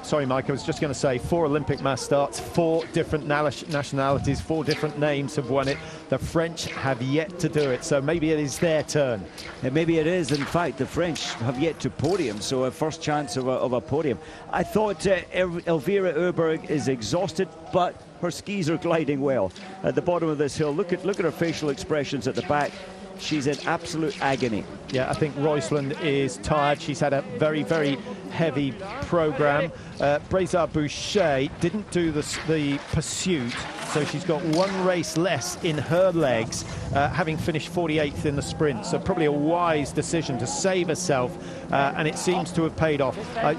Sorry, Mike, I was just going to say 4 Olympic mass starts, 4 different nationalities, 4 different names have won it. The French have yet to do it, so maybe it is their turn. And maybe it is. In fact, the French have yet to podium, so a first chance of a podium. I thought Elvira Oberg is exhausted, but her skis are gliding well. At the bottom of this hill, look at her facial expressions at the back. She's in absolute agony. Yeah, I think Roeiseland is tired. She's had a very, very heavy program. Braisaz-Bouche didn't do the pursuit, so she's got 1 race less in her legs, having finished 48th in the sprint. So probably a wise decision to save herself, and it seems to have paid off. I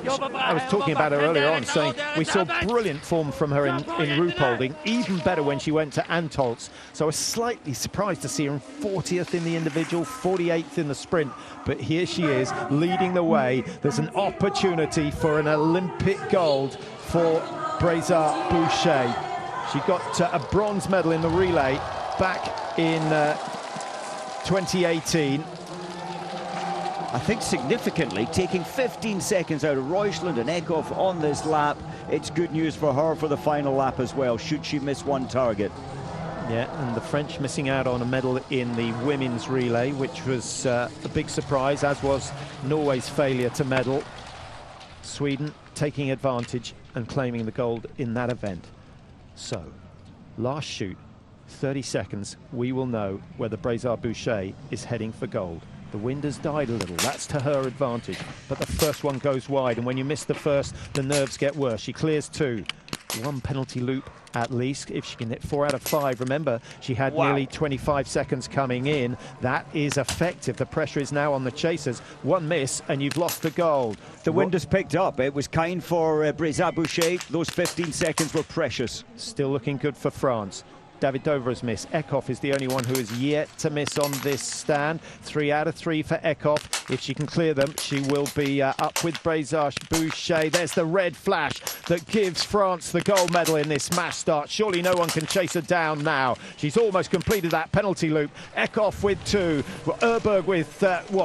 was talking about her earlier on, saying we saw brilliant form from her in Ruhpolding, even better when she went to Antolz. So I was slightly surprised to see her in 40th in the individual, 48th in the sprint. But here she is, leading the way. There's an opportunity for an Olympic gold for Braisaz-Bouche. She got a bronze medal in the relay back in 2018. I think significantly, taking 15 seconds out of Roeiseland and Eckhoff on this lap. It's good news for her for the final lap as well, should she miss one target. Yeah, and the French missing out on a medal in the women's relay, which was a big surprise, as was Norway's failure to medal. Sweden taking advantage and claiming the gold in that event. So, last shoot, 30 seconds, we will know whether Braisaz-Bouche is heading for gold. The wind has died a little, that's to her advantage, but the first one goes wide, and when you miss the first, the nerves get worse. She clears 2. 1 penalty loop at least, if she can hit 4 out of 5. Remember, she had nearly 25 seconds coming in. That is effective. The pressure is now on the chasers. 1 miss and you've lost the gold. The wind has picked up. It was kind for Braisaz-Bouche. Those 15 seconds were precious. Still looking good for France. David Dover has missed. Eckhoff is the only one who has yet to miss on this stand. 3 out of 3 for Eckhoff. If she can clear them, she will be up with Braisaz-Bouche. There's the red flash that gives France the gold medal in this mass start. Surely no one can chase her down now. She's almost completed that penalty loop. Eckhoff with 2. Oberg with,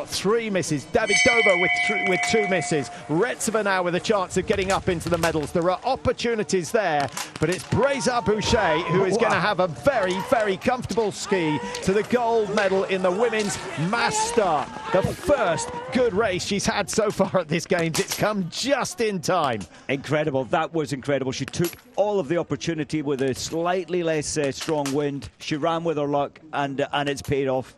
3 misses. David Dover with 2 misses. Retseva now with a chance of getting up into the medals. There are opportunities there, but it's Braisaz-Bouche who is going to have a very, very comfortable ski to the gold medal in the women's mass start. The first good race she's had so far at this Games. It's come just in time. Incredible. That was incredible. She took all of the opportunity with a slightly less strong wind. She ran with her luck, and it's paid off.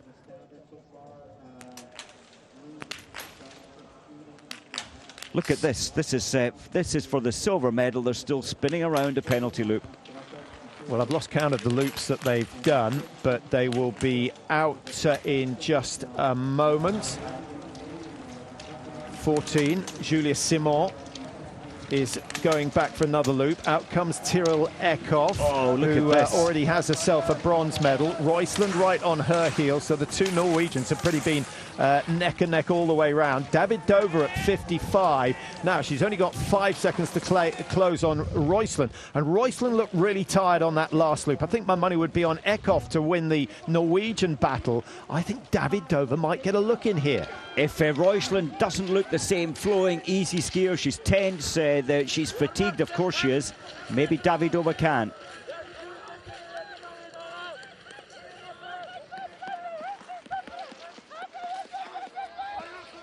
Look at this. This is for the silver medal. They're still spinning around a penalty loop. Well, I've lost count of the loops that they've done, but they will be out in just a moment. 14, Julia Simon is going back for another loop. Out comes Tiril Eckhoff, who already has herself a bronze medal. Roeiseland right on her heels, so the 2 Norwegians have pretty been neck and neck all the way round. David Dover at 55. Now, she's only got 5 seconds to close on Roeiseland, and Roeiseland looked really tired on that last loop. I think my money would be on Eckhoff to win the Norwegian battle. I think David Dover might get a look in here. If Roeiseland doesn't look the same, flowing, easy skier, she's tense, she's fatigued, of course she is. Maybe David Dover can.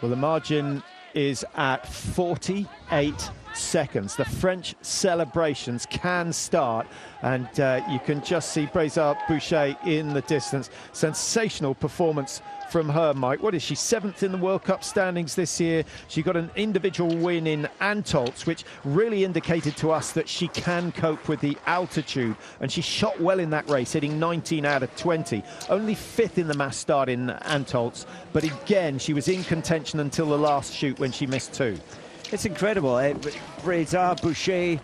Well, the margin is at 48 seconds. The French celebrations can start, and you can just see Braisaz-Bouche in the distance. Sensational performance from her, Mike. What is she, 7th in the World Cup standings this year? She got an individual win in Antolz, which really indicated to us that she can cope with the altitude, and she shot well in that race, hitting 19 out of 20. Only 5th in the mass start in Antolz, but again, she was in contention until the last shoot when she missed 2. It's incredible. Braisaz-Bouche,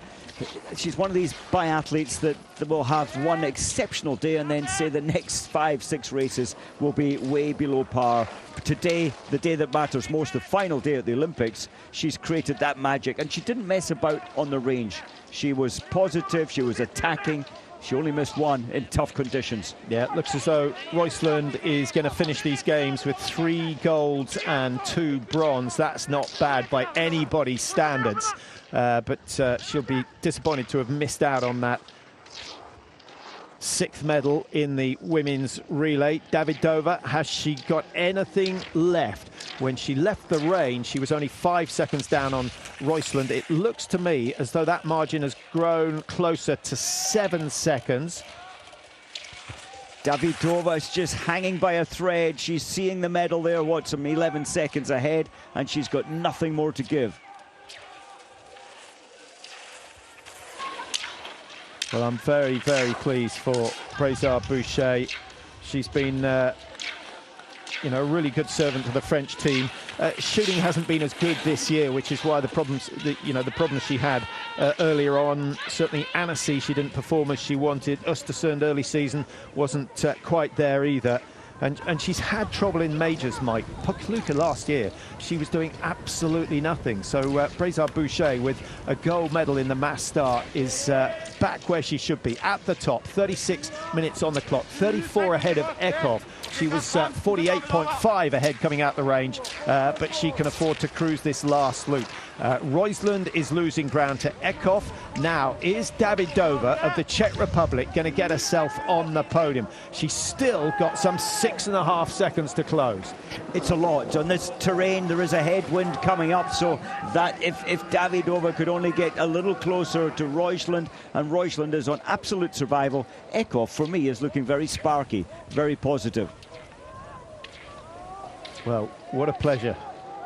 she's one of these biathletes that will have one exceptional day and then say the next 5-6 races will be way below par. Today, the day that matters most, the final day at the Olympics, she's created that magic, and she didn't mess about on the range. She was positive, she was attacking, She only missed one in tough conditions. Yeah, it looks as though Roeiseland is going to finish these games with 3 golds and 2 bronze. That's not bad by anybody's standards, but she'll be disappointed to have missed out on that 6th medal in the women's relay. Davidova, has she got anything left? When she left the range, she was only 5 seconds down on Roeiseland. It looks to me as though that margin has grown closer to 7 seconds. Davidova is just hanging by a thread. She's seeing the medal there, some 11 seconds ahead, and she's got nothing more to give. Well, I'm very, very pleased for Braisaz-Bouche. She's been, a really good servant to the French team. Shooting hasn't been as good this year, which is why the problems she had earlier on. Certainly, Annecy, she didn't perform as she wanted. Östersund early season wasn't quite there either. And she's had trouble in majors, Mike. Poklukka last year, she was doing absolutely nothing. So Braisaz-Bouche with a gold medal in the mass start is back where she should be, at the top. 36 minutes on the clock, 34 ahead of Eckhoff. She was 48.5 ahead coming out the range, but she can afford to cruise this last loop. Roeiseland is losing ground to Eckhoff. Now, is Davidova of the Czech Republic going to get herself on the podium? She's still got some 6.5 seconds to close. It's a lot. On this terrain, there is a headwind coming up, so that if Davidova could only get a little closer to Roeiseland, and Roeiseland is on absolute survival, Eckhoff, for me, is looking very sparky, very positive. Well, what a pleasure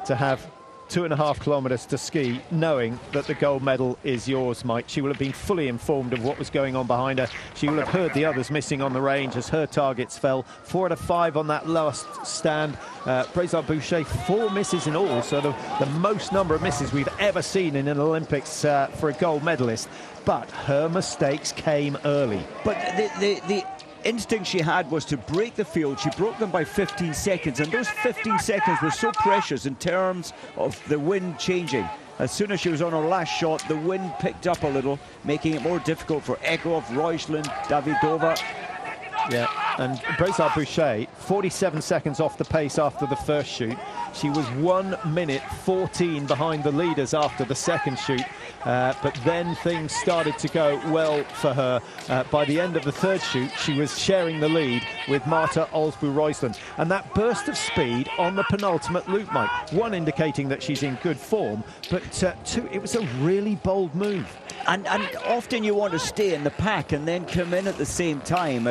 to have 2.5 kilometres to ski, knowing that the gold medal is yours, Mike. She will have been fully informed of what was going on behind her. She will have heard the others missing on the range as her targets fell. 4 out of 5 on that last stand. Braisaz-Bouche, 4 misses in all, so the most number of misses we've ever seen in an Olympics for a gold medalist. But her mistakes came early. But the instinct she had was to break the field. She broke them by 15 seconds, and those 15 seconds were so precious in terms of the wind changing. As soon as she was on her last shot, the wind picked up a little, making it more difficult for Eckhoff, Roeiseland, Davidova. Yeah, and Braisaz-Bouche, 47 seconds off the pace after the first shoot. She was 1 minute 14 behind the leaders after the second shoot, but then things started to go well for her. By the end of the third shoot, she was sharing the lead with Marte, Olsbu, Roeiseland. And that burst of speed on the penultimate loop, Mike, 1 indicating that she's in good form, but 2, it was a really bold move. And often you want to stay in the pack and then come in at the same time.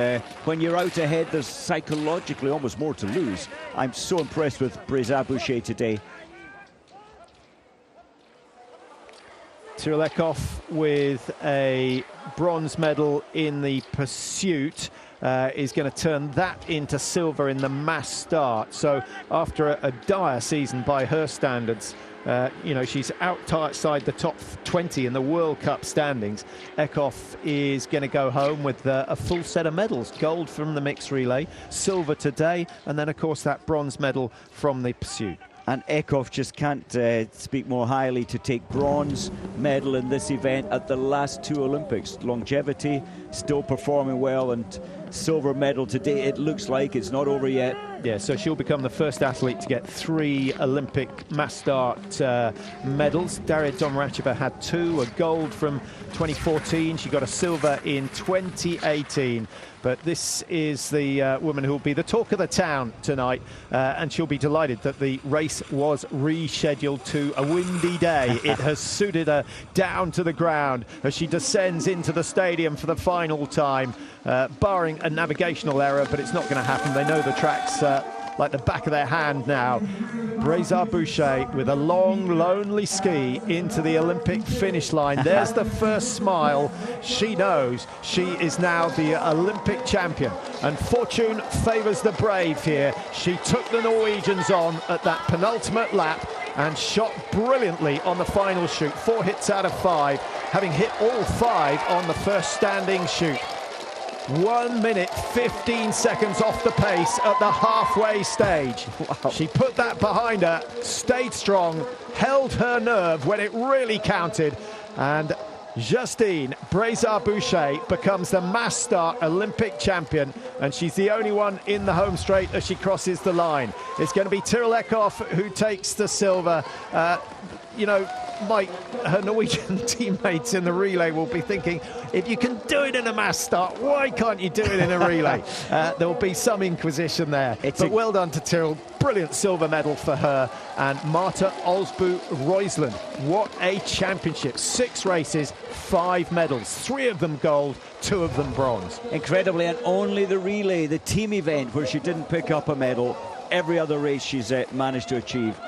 When you're out ahead, there's psychologically almost more to lose. I'm so impressed with Braisaz-Bouche today. Tiril Eckhoff with a bronze medal in the pursuit is going to turn that into silver in the mass start. So after a dire season by her standards, she's outside the top 20 in the World Cup standings. Eckhoff is going to go home with a full set of medals. Gold from the mixed relay, silver today, and then, of course, that bronze medal from the pursuit. And Eckhoff just can't speak more highly to take bronze medal in this event at the last 2 Olympics. Longevity, still performing well, and silver medal today. It looks like it's not over yet. Yeah, so she'll become the first athlete to get 3 Olympic mass start medals. Daria Domracheva had 2, a gold from 2014. She got a silver in 2018. But this is the woman who will be the talk of the town tonight, and she'll be delighted that the race was rescheduled to a windy day. It has suited her down to the ground as she descends into the stadium for the final time, barring a navigational error, but it's not going to happen. They know the tracks like the back of their hand now. Braisaz-Bouche with a long, lonely ski into the Olympic finish line. There's the first smile. She knows she is now the Olympic champion, and fortune favours the brave here. She took the Norwegians on at that penultimate lap and shot brilliantly on the final shoot. 4 hits out of 5, having hit all 5 on the first standing shoot. 1 minute 15 seconds off the pace at the halfway stage. Wow. She put that behind her, stayed strong, held her nerve when it really counted, and Justine Braisaz-Bouche becomes the mass start Olympic champion, and she's the only one in the home straight as she crosses the line. It's going to be Tiril Eckhoff who takes the silver. You know, Mike, her Norwegian teammates in the relay will be thinking, if you can do it in a mass start, why can't you do it in a relay? There will be some inquisition there. But well done to Tiril. Brilliant silver medal for her. And Marte, Olsbu, Roeiseland. What a championship. 6 races, 5 medals. 3 of them gold, 2 of them bronze. Incredibly, and only the relay, the team event, where she didn't pick up a medal. Every other race she's managed to achieve